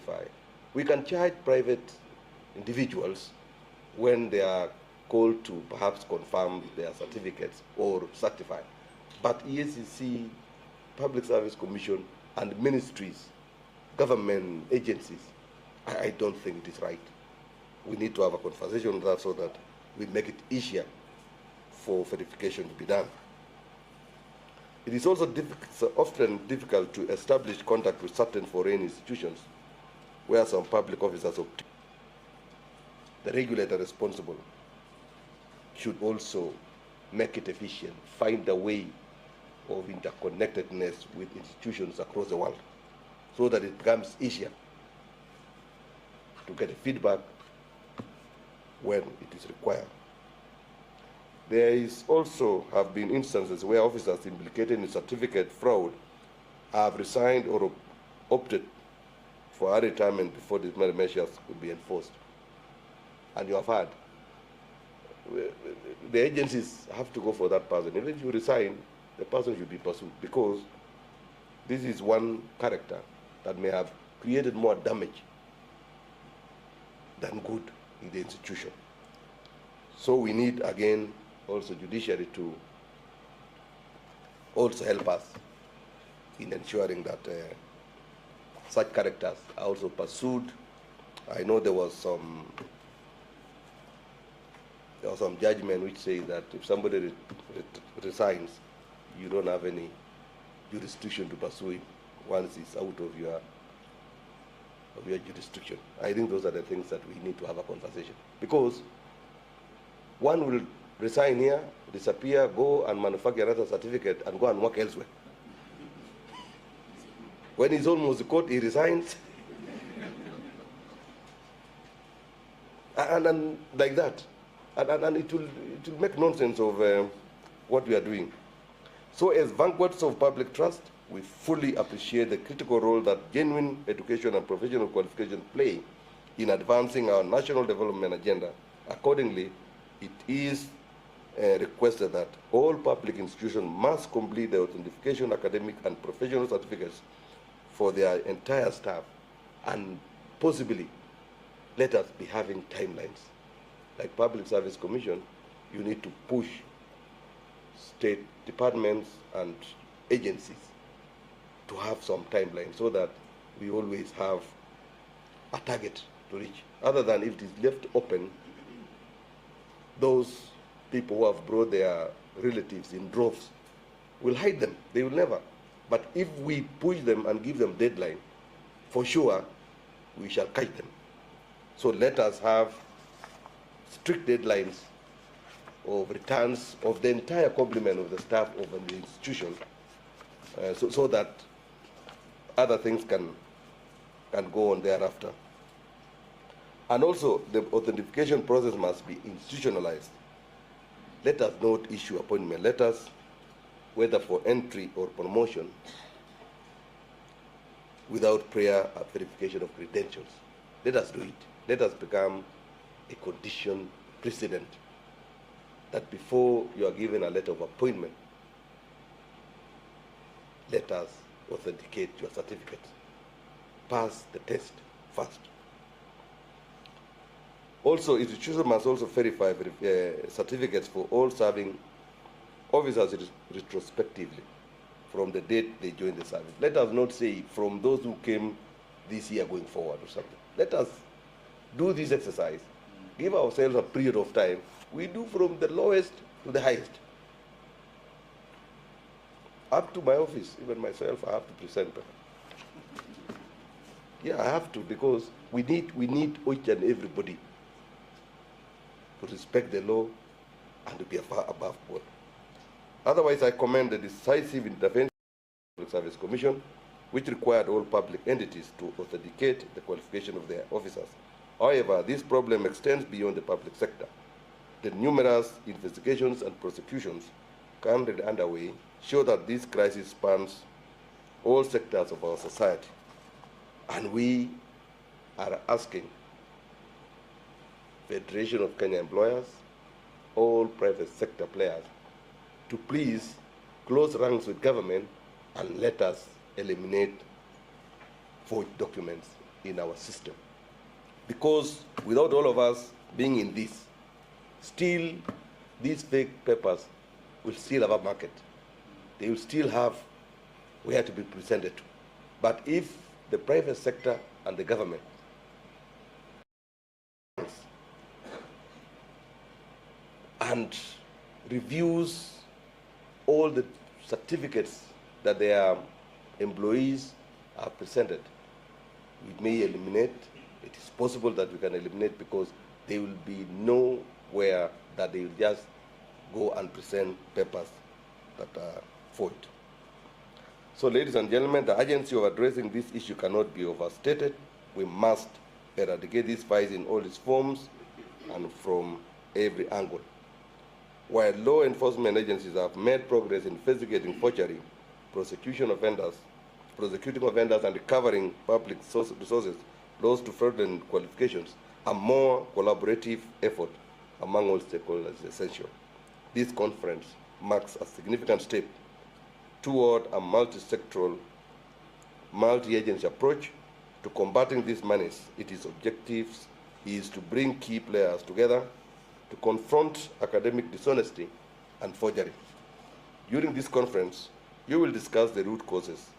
verify. We can charge private individuals when they are called to perhaps confirm their certificates or certify. But EACC, Public Service Commission, and ministries, government agencies, I don't think it is right. We need to have a conversation on that so that we make it easier for verification to be done. It is also often difficult to establish contact with certain foreign institutions where some public officers obtain. The regulator responsible should also make it efficient, find a way of interconnectedness with institutions across the world so that it becomes easier to get feedback when it is required. There is also have been instances where officers implicated in certificate fraud have resigned or opted for a retirement before disciplinary measures could be enforced. And you have heard, the agencies have to go for that person. Even if you resign, the person should be pursued, because this is one character that may have created more damage than good in the institution. So we need, again, also judiciary to also help us in ensuring that such characters are also pursued. I know there was some judgment which says that if somebody resigns, you don't have any jurisdiction to pursue him once he's out of your jurisdiction. I think those are the things that we need to have a conversation, because one will resign here, disappear, go and manufacture another certificate and go and work elsewhere. When he's almost caught, he resigns. and like that. And it will make nonsense of what we are doing. So as vanguards of public trust, we fully appreciate the critical role that genuine education and professional qualifications play in advancing our national development agenda. Accordingly, it is requested that all public institutions must complete the authentication, academic, and professional certificates for their entire staff, and possibly let us be having timelines. Like Public Service Commission, you need to push state departments and agencies to have some timeline so that we always have a target to reach. Other than if it is left open, those people who have brought their relatives in droves will hide them. They will never. But if we push them and give them deadline, for sure, we shall catch them. So let us have strict deadlines of returns of the entire complement of the staff of the institution, so that other things can go on thereafter. And also, the authentication process must be institutionalized. Let us not issue appointment letters, whether for entry or promotion, without prior verification of credentials. Let us do it. Let us become a condition precedent that before you are given a letter of appointment, let us authenticate your certificate. Pass the test first. Also, institutions must also verify certificates for all serving officers retrospectively from the date they joined the service. Let us not say from those who came this year going forward or something. Let us do this exercise. Give ourselves a period of time. We do from the lowest to the highest. Up to my office, even myself, I have to present. Yeah, I have to, because we need each and everybody to respect the law and to be above board. Otherwise, I commend the decisive intervention of the Public Service Commission, which required all public entities to authenticate the qualification of their officers. However, this problem extends beyond the public sector. The numerous investigations and prosecutions currently underway show that this crisis spans all sectors of our society. And we are asking Federation of Kenya Employers, all private sector players, to please close ranks with government and let us eliminate forged documents in our system. Because without all of us being in this, still these fake papers will still have a market. They will still have where to be presented to. But if the private sector and the government and reviews all the certificates that their employees are presented, we may eliminate. It is possible that we can eliminate, because there will be nowhere that they will just go and present papers that are void. So, ladies and gentlemen, the urgency of addressing this issue cannot be overstated. We must eradicate these vice in all its forms and from every angle. While law enforcement agencies have made progress in investigating forgery, prosecuting offenders and recovering public resources lost to fraudulent qualifications, a more collaborative effort among all stakeholders is essential. This conference marks a significant step toward a multi-sectoral, multi-agency approach to combating these menace. Its objectives is to bring key players together to confront academic dishonesty and forgery. During this conference, you will discuss the root causes,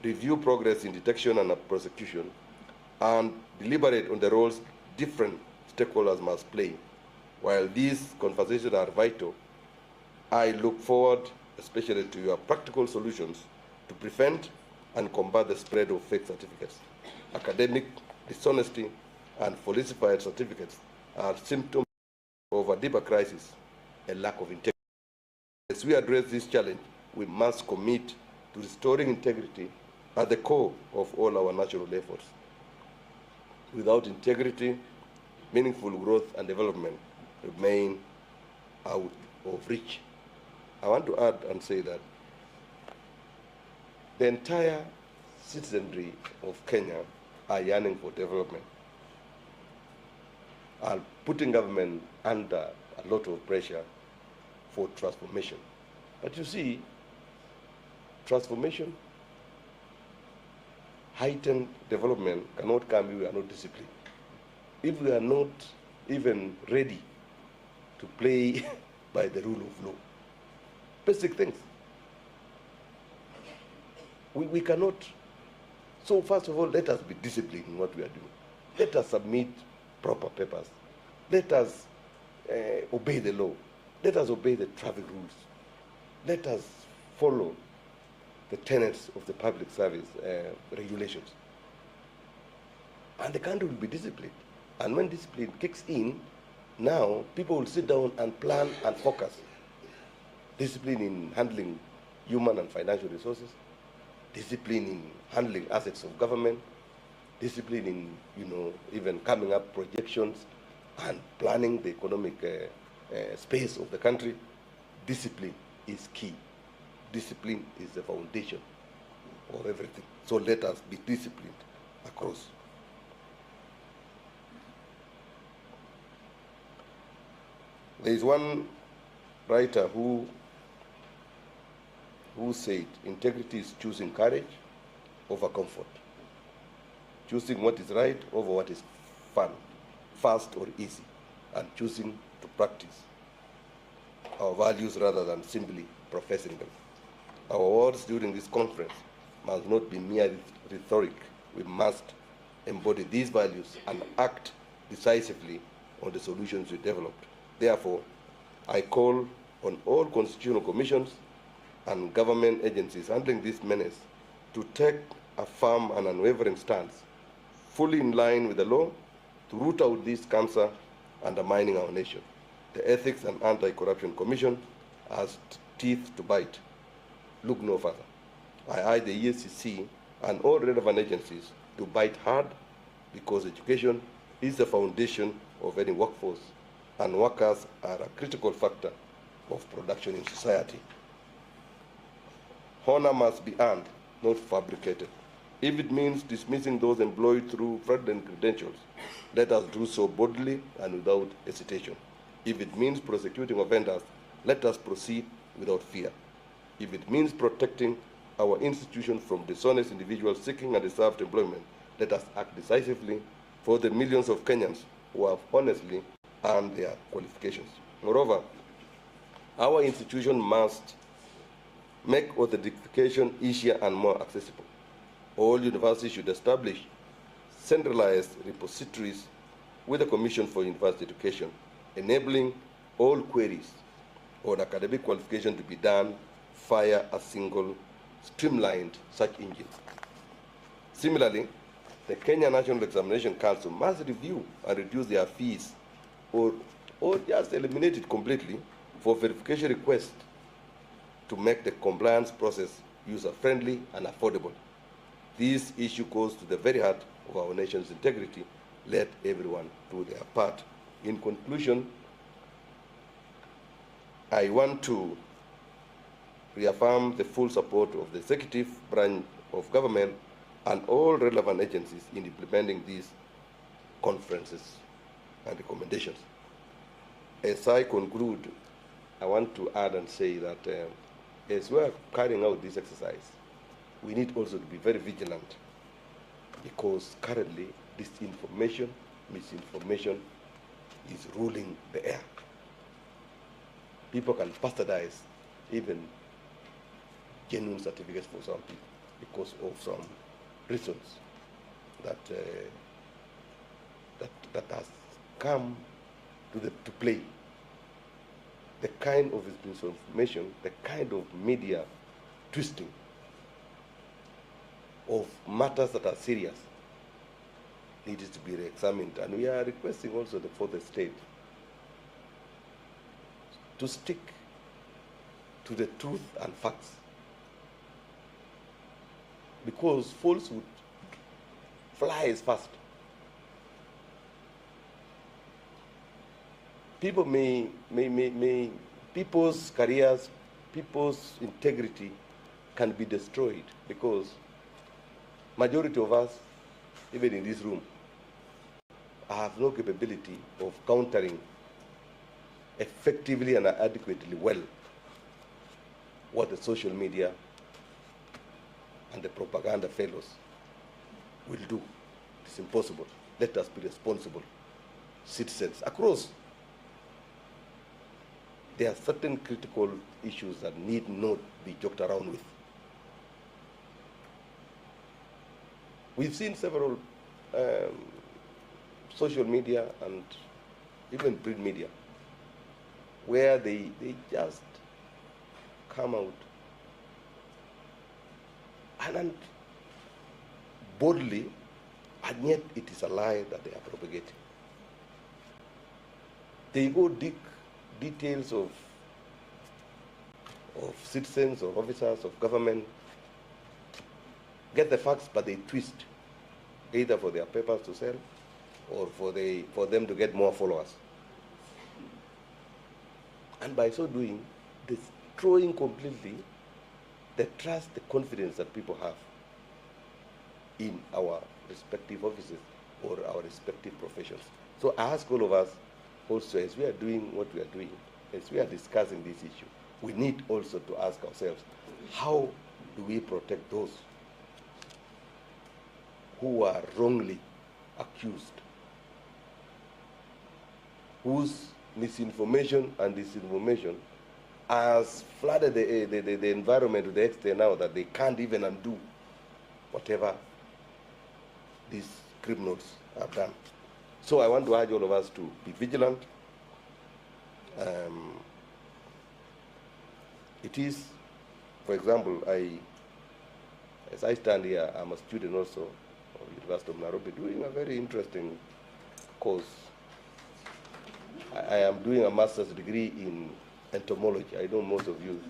review progress in detection and prosecution, and deliberate on the roles different stakeholders must play. While these conversations are vital, I look forward especially to your practical solutions to prevent and combat the spread of fake certificates. Academic dishonesty and falsified certificates are symptoms of a deeper crisis, a lack of integrity. As we address this challenge, we must commit to restoring integrity at the core of all our national efforts. Without integrity, meaningful growth and development remain out of reach. I want to add and say that the entire citizenry of Kenya are yearning for development, are putting government under a lot of pressure for transformation. But you see, transformation, heightened development cannot come if we are not disciplined. If we are not even ready to play by the rule of law, basic things, we cannot. So first of all, let us be disciplined in what we are doing. Let us submit proper papers. Let us obey the law. Let us obey the traffic rules. Let us follow the tenets of the public service regulations. And the country will be disciplined. And when discipline kicks in, now people will sit down and plan and focus. Discipline in handling human and financial resources, discipline in handling assets of government, discipline in, even coming up projections and planning the economic space of the country. Discipline is key. Discipline is the foundation of everything. So let us be disciplined across. There is one writer who said integrity is choosing courage over comfort, choosing what is right over what is fun, fast or easy, and choosing to practice our values rather than simply professing them. Our words during this conference must not be mere rhetoric. We must embody these values and act decisively on the solutions we developed. Therefore, I call on all constitutional commissions and government agencies handling this menace to take a firm and unwavering stance, fully in line with the law, to root out this cancer undermining our nation. The Ethics and Anti-Corruption Commission has teeth to bite. Look no further. I urge the EACC and all relevant agencies to bite hard, because education is the foundation of any workforce, and workers are a critical factor of production in society. Honor must be earned, not fabricated. If it means dismissing those employed through fraudulent credentials, let us do so boldly and without hesitation. If it means prosecuting offenders, let us proceed without fear. If it means protecting our institution from dishonest individuals seeking undeserved employment, Let us act decisively for the millions of Kenyans who have honestly earned their qualifications. Moreover, our institution must make authentication easier and more accessible. All universities should establish centralized repositories with a Commission for University Education, enabling all queries on academic qualification to be done via a single streamlined search engine. Similarly, the Kenya National Examination Council must review and reduce their fees or just eliminate it completely for verification requests to make the compliance process user-friendly and affordable. This issue goes to the very heart of our nation's integrity. Let everyone do their part. In conclusion, I want to reaffirm the full support of the executive branch of government and all relevant agencies in implementing these conferences and recommendations. As I conclude, I want to add and say that as we are carrying out this exercise, we need also to be very vigilant, because currently disinformation, misinformation is ruling the air. People can bastardize even genuine certificates for some people because of some reasons that that has come to play. The kind of misinformation, the kind of media twisting of matters that are serious needs to be re-examined, and we are requesting also for the state to stick to the truth and facts, because falsehood flies fast. People people's careers, people's integrity can be destroyed, because majority of us, even in this room, have no capability of countering effectively and adequately well what the social media and the propaganda fellows will do. It's impossible. Let us be responsible citizens across. There are certain critical issues that need not be joked around with. We've seen several social media and even print media where they just come out and boldly, and yet it is a lie that they are propagating. They go dig details of citizens or officers of government, get the facts, but they twist, either for their papers to sell or for them to get more followers. And by so doing, destroying completely the trust, the confidence that people have in our respective offices or our respective professions. So I ask all of us also, as we are doing what we are doing, as we are discussing this issue, we need also to ask ourselves, how do we protect those who are wrongly accused, whose misinformation and disinformation has flooded the environment to the extent now that they can't even undo whatever these criminals have done. So I want to urge all of us to be vigilant. It is, for example, as I stand here, I'm a student also of University of Nairobi doing a very interesting course. I am doing a master's degree in entomology. I know most of you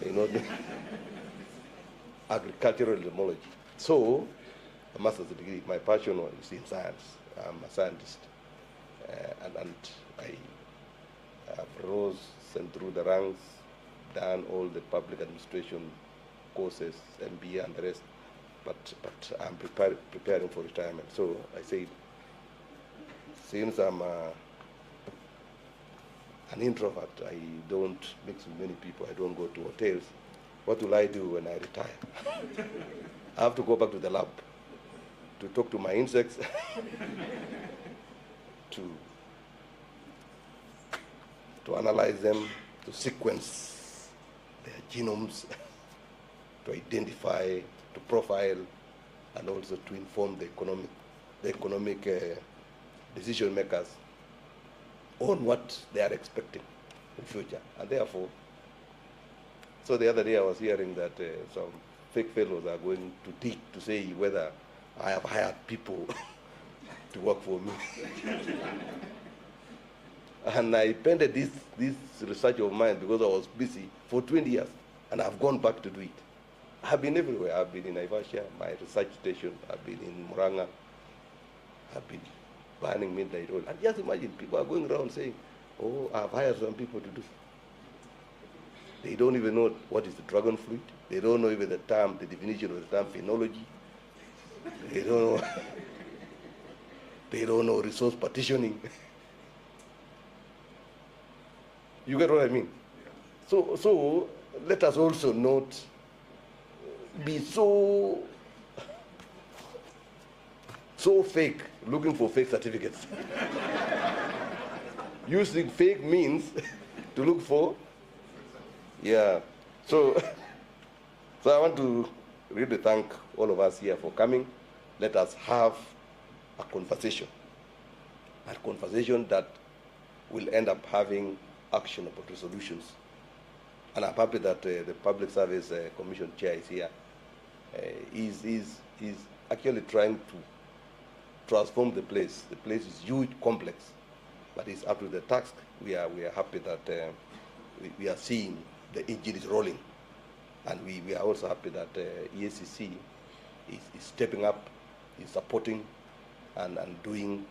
know agricultural entomology. So, a master's degree, my passion is in science. I'm a scientist. And I have rose and through the ranks, done all the public administration courses, MBA and the rest, but I'm preparing for retirement. So I said, since I'm an introvert, I don't mix with many people, I don't go to hotels, what will I do when I retire? I have to go back to the lab to talk to my insects, to analyze them, to sequence their genomes, to identify, to profile, and also to inform the economic decision makers on what they are expecting in future. And therefore, so the other day I was hearing that some fake fellows are going to dig to say whether I have hired people to work for me. And I pended this research of mine because I was busy for 20 years, and I've gone back to do it. I've been everywhere. I've been in Naivasha, my research station. I've been in Muranga. I've been planning midnight oil. And just imagine, people are going around saying, oh, I've hired some people to do. They don't even know what is the dragon fruit. They don't know even the definition of the term phenology. They don't know. They don't know resource partitioning. You get what I mean? So let us also not be so fake, looking for fake certificates. Using fake means to look for, yeah. So I want to really thank all of us here for coming. Let us have a conversation that will end up having actionable resolutions. And I'm happy that the Public Service Commission chair is here. Is actually trying to transform the place. The place is huge, complex, but it's up to the task. We are happy that we are seeing the engine is rolling, and we are also happy that EACC is stepping up, is supporting, and carrying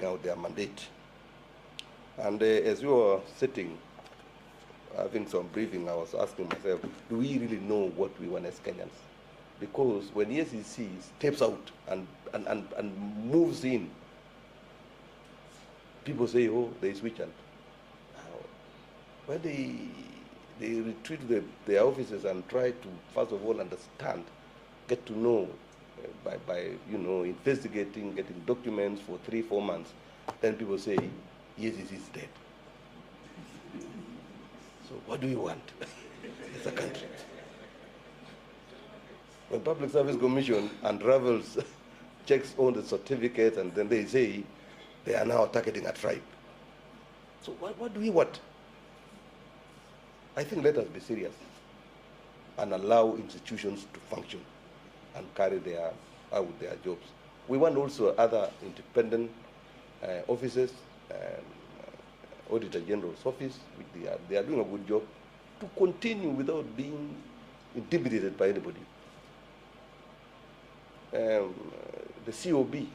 out their mandate. And as we were sitting, having some briefing, I was asking myself, do we really know what we want as Kenyans? Because when EACC steps out and moves in, people say, oh, there is witch hunt. When they retreat to their offices and try to, first of all, understand, get to know by investigating, getting documents for 3-4 months, then people say, EACC is dead. So what do we want as a country? When Public Service Commission unravels, checks on the certificates, and then they say they are now targeting a tribe. So what do we want? I think let us be serious and allow institutions to function and carry out their jobs. We want also other independent offices, Auditor General's office, which they are doing a good job, to continue without being intimidated by anybody. The COB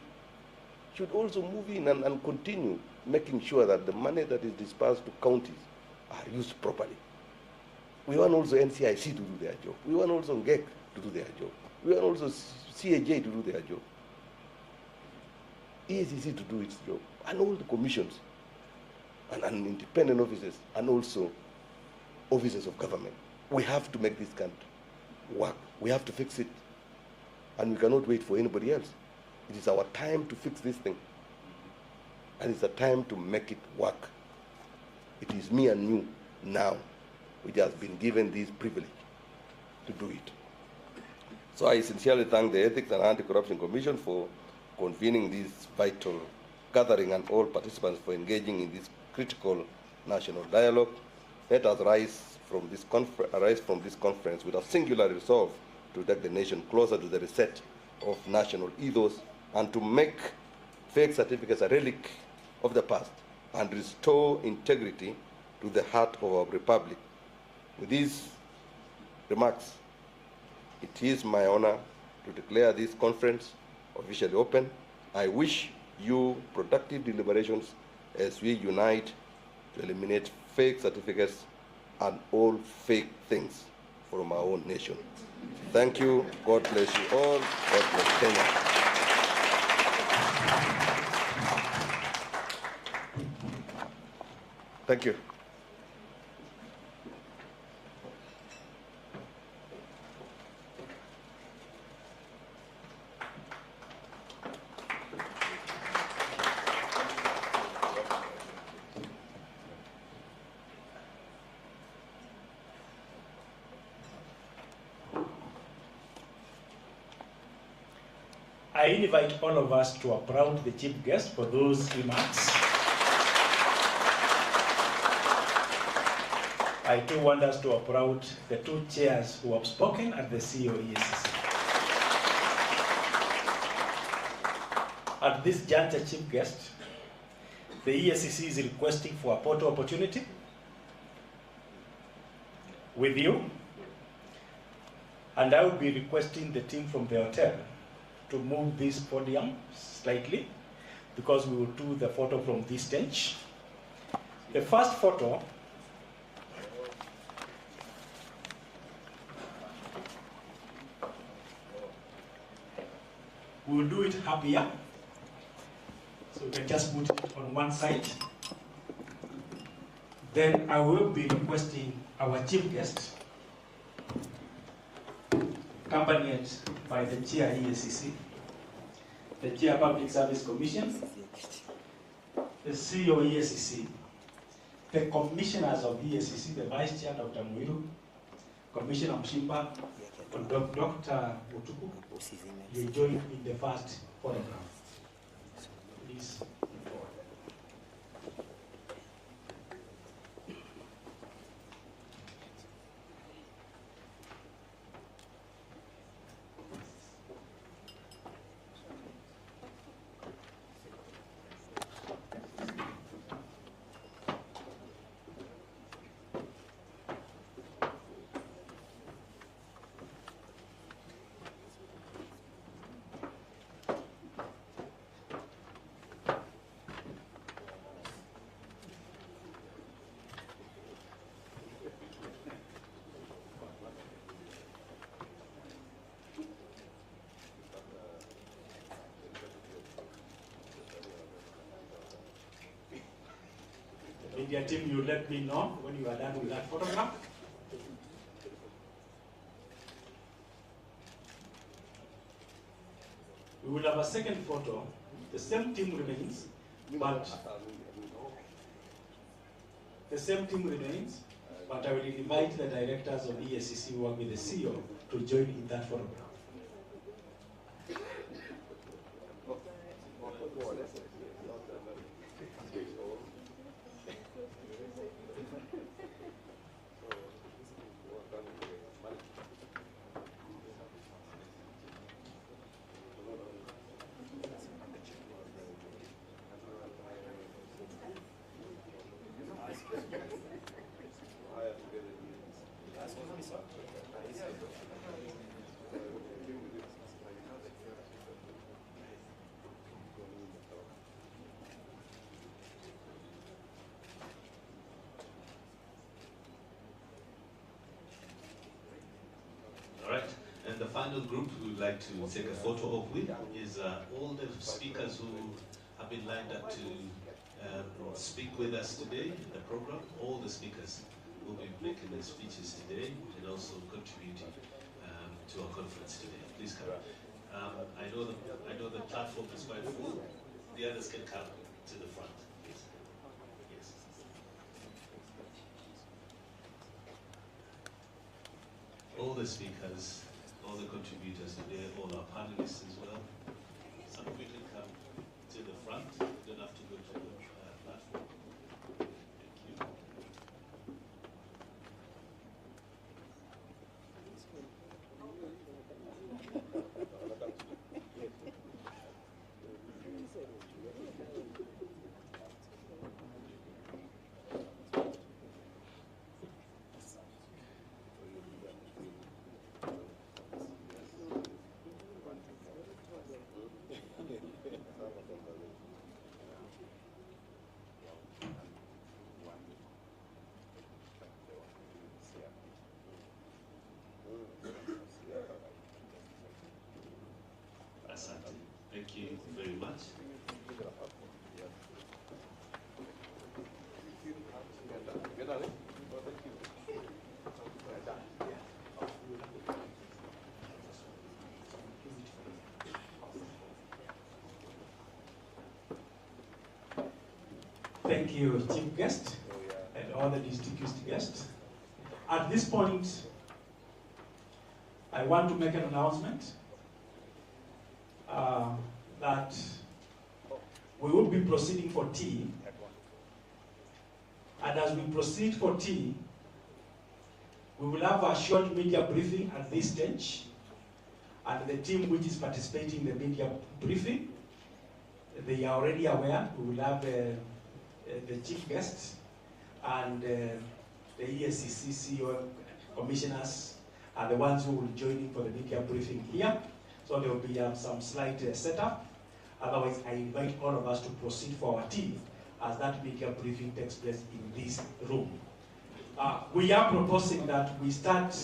should also move in and continue making sure that the money that is dispersed to counties are used properly. We want also NCIC to do their job. We want also GEC to do their job. We want also CAJ to do their job. EACC to do its job. And all the commissions and independent offices and also offices of government. We have to make this country work. We have to fix it. And we cannot wait for anybody else. It is our time to fix this thing. And it's a time to make it work. It is me and you now which has been given this privilege to do it. So I sincerely thank the Ethics and Anti-Corruption Commission for convening this vital gathering and all participants for engaging in this critical national dialogue. Let us rise from this conference with a singular resolve to take the nation closer to the reset of national ethos and to make fake certificates a relic of the past and restore integrity to the heart of our republic. With these remarks, it is my honor to declare this conference officially open. I wish you productive deliberations as we unite to eliminate fake certificates and all fake things from our own nation. Thank you. God bless you all. God bless Kenya. Thank you. I invite all of us to applaud the chief guest for those remarks. I too want us to applaud the two chairs who have spoken at the CEO EACC. At this juncture, chief guest, the EACC is requesting for a photo opportunity with you, and I will be requesting the team from the hotel to move this podium slightly because we will do the photo from this stage. The first photo we will do it up here. So we can just put it on one side. Then I will be requesting our chief guest, accompanied by the chair EACC, the chair Public Service Commission, the CEO EACC, the commissioners of EACC, the vice chair Dr. Muiru, Commissioner Mshimba, and Dr. Mutuku. You join in the first photograph. Please. Media team, you let me know when you are done with that photograph. We will have a second photo. The same team remains, but I will invite the directors of EACC who work with the CEO to join in that photograph. And the final group we would like to take a photo of with is all the speakers who have been lined up to speak with us today in the program. All the speakers will be making their speeches today and also contributing to our conference today. Please come. I know the platform is quite full. The others can come to the front, please. Yes. All the speakers, all the contributors today, all our panelists as well. Some of you can come to the front. You don't have to go to the platform. Thank you. Thank you very much. Thank you, Chief Guest, and all the distinguished guests. At this point, I want to make an announcement. that we will be proceeding for tea. And as we proceed for tea, we will have a short media briefing at this stage. And the team which is participating in the media briefing, they are already aware. We will have the chief guest and the EACC CEO commissioners are the ones who will join in for the media briefing here. So there will be some slight setup. Otherwise, I invite all of us to proceed for our tea as that media briefing takes place in this room. We are proposing that we start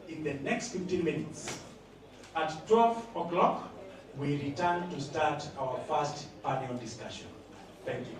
in the next 15 minutes. At 12 o'clock, we return to start our first panel discussion. Thank you.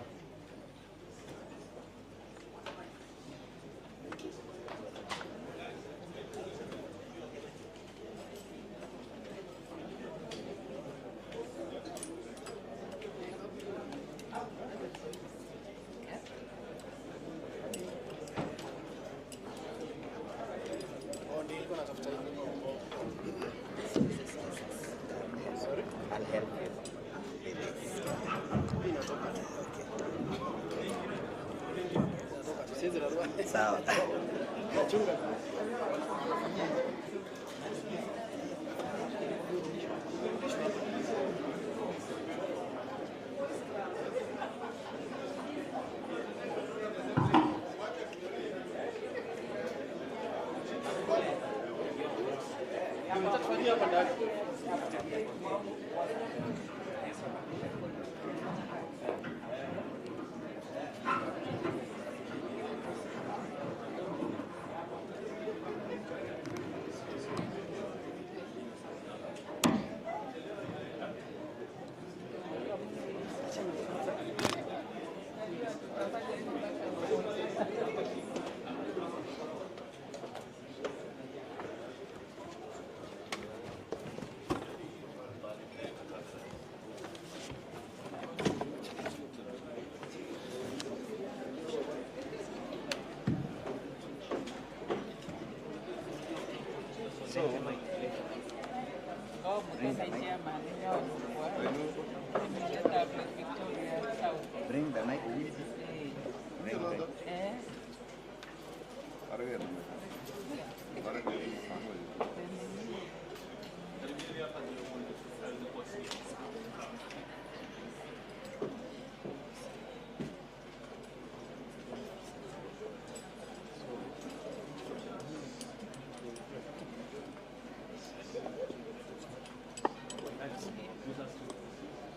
Bring the mic.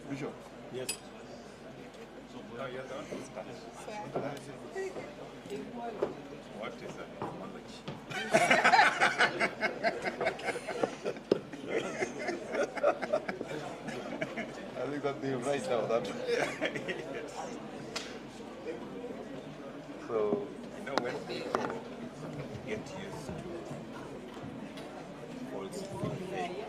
Bishop. Yes. So, now you're done. What is that? I think that they right now that. So, you know, when people get used to false faith,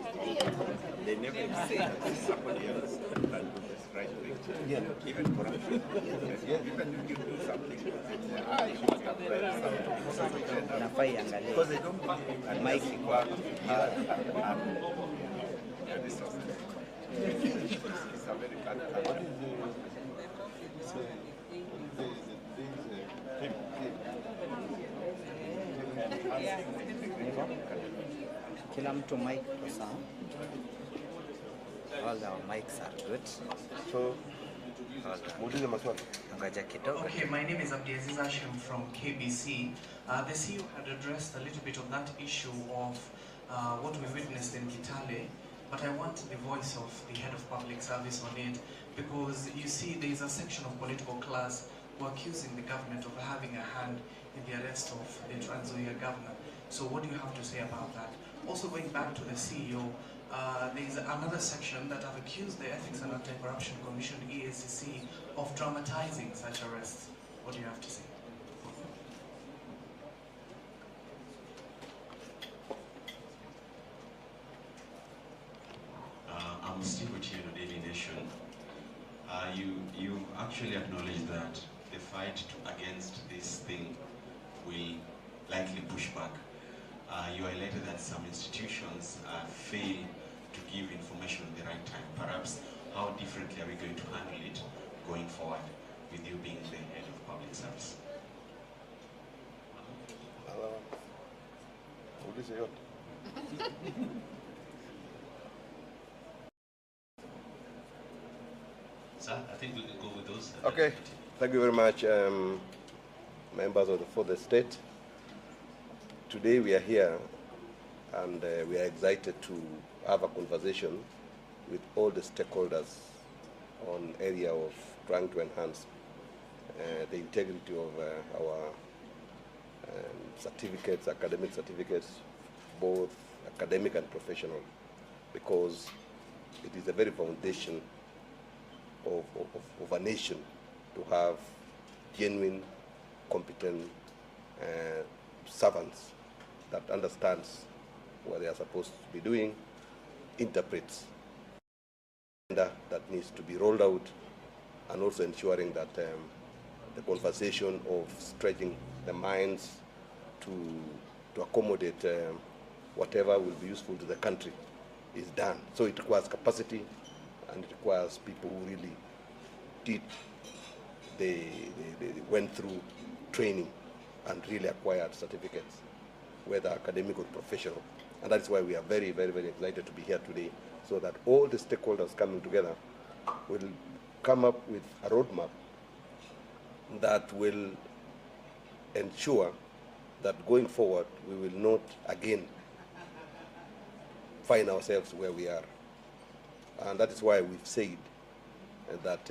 they never see that somebody else can do this right thing. Yeah. Even corruption. Yeah. Even if you do something, you must have something. Because they don't believe in Mike and resources. It's a very bad country. Kila mtu mic kwa sawa. All our mics are good. So, muulize maswali. Ngoja kidogo. Okay, my name is Abdiaziz Hashim from KBC. The CEO had addressed a little bit of that issue of what we witnessed in Kitale, but I want the voice of the head of public service on it, because you see there is a section of political class who are accusing the government of having a hand in the arrest of the Trans Nzoia governor. So what do you have to say about that? Also going back to the CEO, there is another section that have accused the Ethics and Anti-Corruption Commission, EACC, of dramatizing such arrests. What do you have to say? I'm Steve Otieno, Daily Nation. You actually acknowledge that the fight against this thing will likely push back. You highlighted that some institutions fail to give information at the right time. Perhaps how differently are we going to handle it going forward with you being the head of public service? Sir, I think we can go with those. Okay, thank you very much, members of the fourth estate. Today we are here and we are excited to have a conversation with all the stakeholders on area of trying to enhance the integrity of our certificates, academic certificates, both academic and professional, because it is the very foundation of a nation to have genuine, competent servants that understands what they are supposed to be doing, interprets that needs to be rolled out, and also ensuring that the conversation of stretching the minds to accommodate whatever will be useful to the country is done. So it requires capacity, and it requires people who really they went through training and really acquired certificates, whether academic or professional. And that's why we are very, very, very excited to be here today, so that all the stakeholders coming together will come up with a roadmap that will ensure that going forward we will not again find ourselves where we are. And that is why we've said that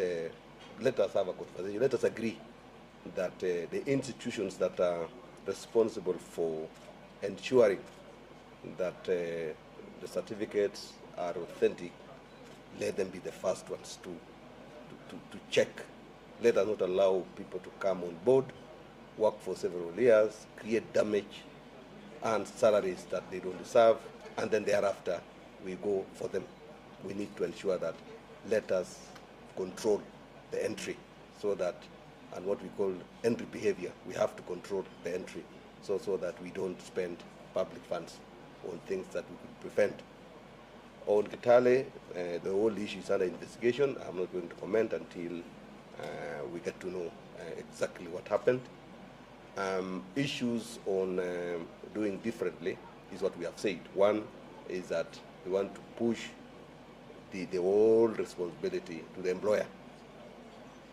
let us have a conversation, let us agree that the institutions that are responsible for ensuring that the certificates are authentic, let them be the first ones to check. Let us not allow people to come on board, work for several years, create damage, and salaries that they don't deserve, and then thereafter we go for them. We need to ensure that let us control the entry, so that, and what we call entry behavior, we have to control the entry so that we don't spend public funds on things that we could prevent. On Kitale, the whole issue is under investigation. I'm not going to comment until we get to know exactly what happened. Issues on doing differently is what we have said. One is that we want to push the whole responsibility to the employer.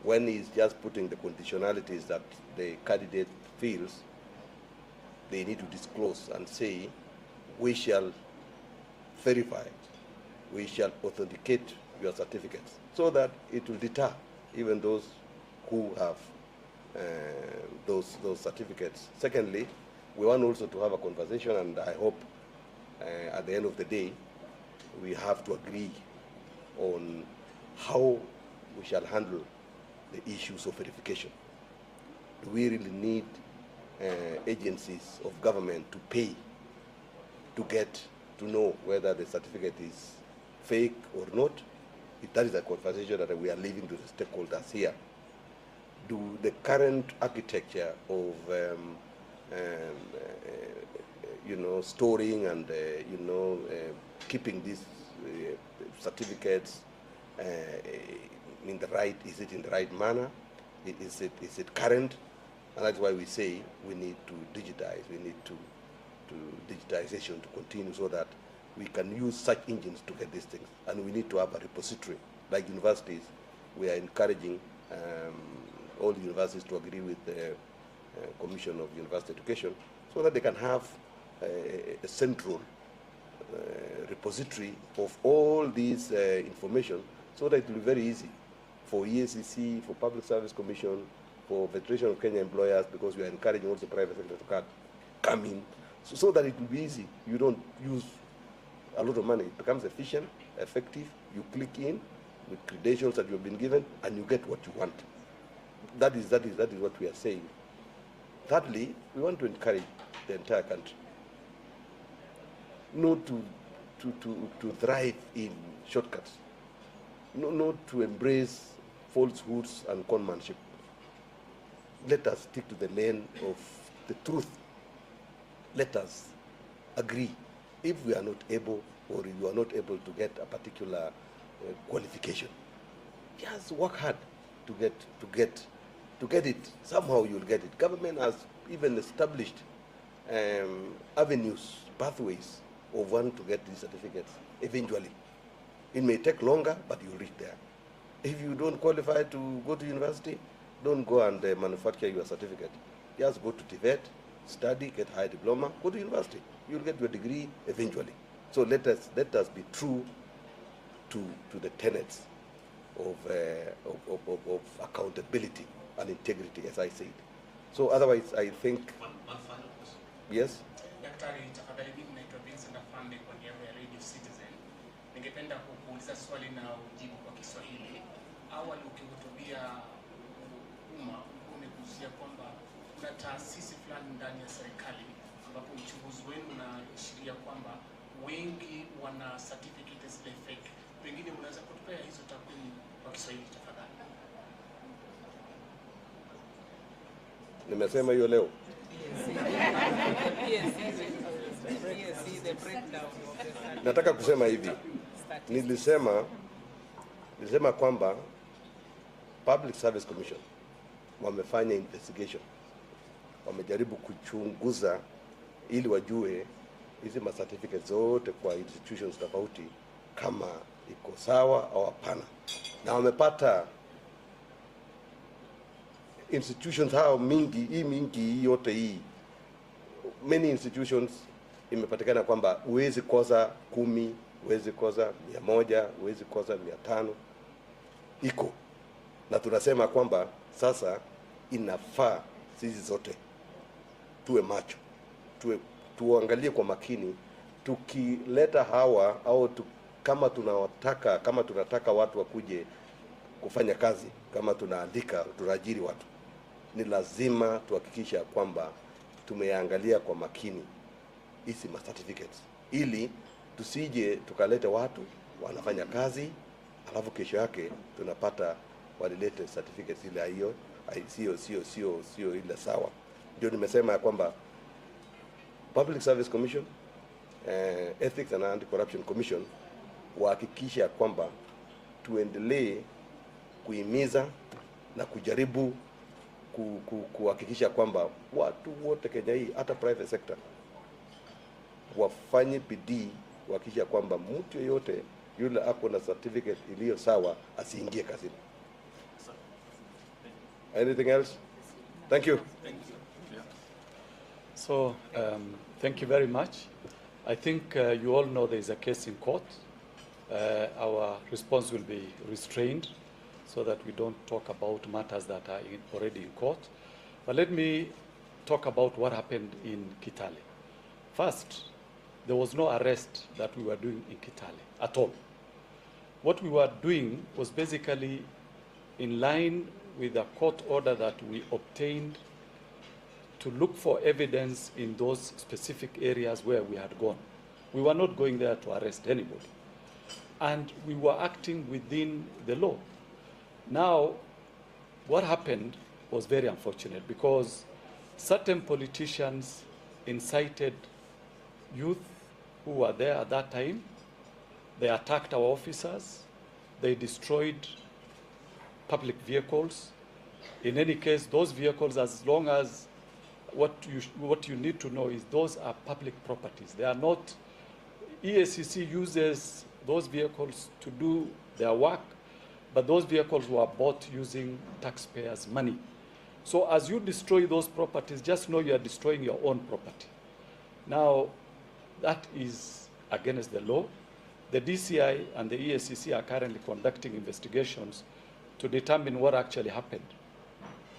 When he's just putting the conditionalities that the candidate feels, they need to disclose and say, we shall verify, we shall authenticate your certificates, so that it will deter even those who have those certificates. Secondly, we want also to have a conversation, and I hope at the end of the day we have to agree on how we shall handle the issues of verification. Do we really need agencies of government to pay to get to know whether the certificate is fake or not? That is a conversation that we are leaving to the stakeholders here. Do the current architecture of storing and keeping these certificates in the right, is it in the right manner? Is it current? And that's why we say we need to digitize. We need to digitization to continue, so that we can use such engines to get these things. And we need to have a repository. Like universities, we are encouraging all universities to agree with the Commission of University Education, so that they can have a central repository of all these information, so that it will be very easy for EACC, for Public Service Commission, for Federation of Kenya Employers, because we are encouraging also private sector to come in, so that it will be easy. You don't use a lot of money. It becomes efficient, effective. You click in with credentials that you have been given, and you get what you want. That is what we are saying. Thirdly, we want to encourage the entire country not to thrive in shortcuts, not to embrace falsehoods and conmanship. Let us stick to the lane of the truth. Let us agree if we are not able, or you are not able to get a particular qualification, just work hard to get it. Somehow you'll get it. Government has even established avenues, pathways of one to get these certificates eventually. It may take longer, but you'll reach there. If you don't qualify to go to university, don't go and manufacture your certificate. Just go to TVET, study, get high diploma, go to university. You'll get your degree eventually. So let us be true to the tenets of accountability and integrity, as I said. So otherwise, I think. One final question. Yes. Daktari, tafadhali mimi naitwa Vincent Afande kwa niaba ya Radio Citizen. Ningependa kukuuliza swali na ujibu kwa Kiswahili. Awali ukihutubia umma umegusia kwamba kuna taasisi fulani ndani ya serikali ambapo uchunguzi wenu unaashiria kwamba wengi wana certificate zile fake. Pengine mnaweza kutupea hizo takwimu kwa Kiswahili tafadhali? Nimesema hiyo leo. Nataka kusema hivi. Nilisema kwamba Public Service Commission wamefanya investigation. Wamejaribu kuchunguza ili wajue hizi certificates zote kwa institutions tofauti kama iko sawa au hapana. Na wamepata institutions hao mingi yote hii, many institutions imepatikana kwamba huwezi kosa 10, huwezi kosa 100, huwezi kosa 500 iko. Na tunasema kwamba sasa inafaa sisi zote tuwe macho, tuangalie kwa makini, tukileta hawa au kama tunataka watu wakuje kufanya kazi, kama tunaajiri watu, ni lazima tuhakikisha kwamba tumeangalia kwa makini hizi certificates, ili tusije tukaleta watu wanafanya kazi alafu kesho yake tunapata walilete certificates ile hiyo sio ile sawa. Ndio nimesema ya kwamba Public Service Commission, Ethics and Anti-Corruption Commission wahakikisha kwamba tuendelee kuhimiza na kujaribu kuhakikisha kwamba watu wote Kenya hii, hata private sector, wafanye bidii kuhakikisha kwamba mtu yeyote yule ako na certificate iliyo sawa asiingie kazini. Anything else? Thank you. So, thank you very much. I think you all know there is a case in court. Our response will be restrained so that we don't talk about matters that are already in court. But let me talk about what happened in Kitale. First, there was no arrest that we were doing in Kitale at all. What we were doing was basically in line with a court order that we obtained to look for evidence in those specific areas where we had gone. We were not going there to arrest anybody. And we were acting within the law. Now, what happened was very unfortunate because certain politicians incited youth who were there at that time. They attacked our officers. They destroyed public vehicles. In any case, those vehicles, as long as what you need to know is those are public properties. They are not. EACC uses those vehicles to do their work, but those vehicles were bought using taxpayers' money. So as you destroy those properties, just know you are destroying your own property. Now, that is against the law. The DCI and the EACC are currently conducting investigations to determine what actually happened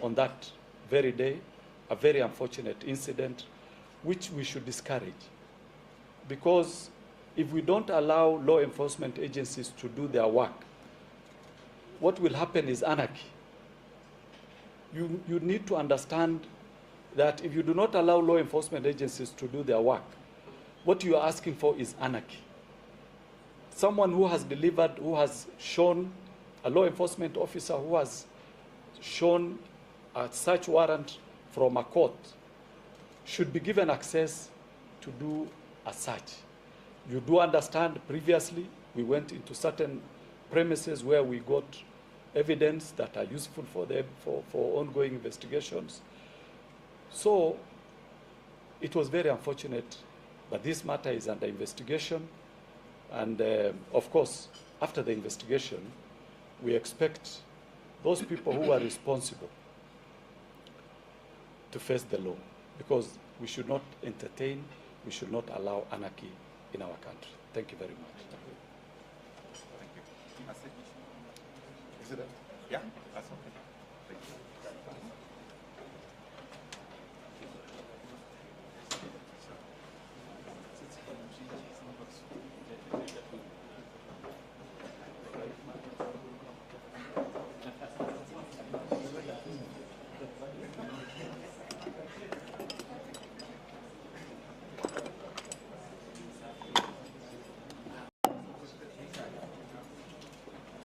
on that very day, a very unfortunate incident, which we should discourage. Because if we don't allow law enforcement agencies to do their work, what will happen is anarchy. You need to understand that if you do not allow law enforcement agencies to do their work, what you are asking for is anarchy. Someone who has delivered, who has shown, a law enforcement officer who has shown a search warrant from a court should be given access to do a search. You do understand previously we went into certain premises where we got evidence that are useful for them for ongoing investigations. So it was very unfortunate, but this matter is under investigation. And of course, after the investigation, we expect those people who are responsible to face the law, because we should not entertain, we should not allow anarchy in our country. Thank you very much. Thank you. That's it. Is it? Yeah, that's okay. Thank you.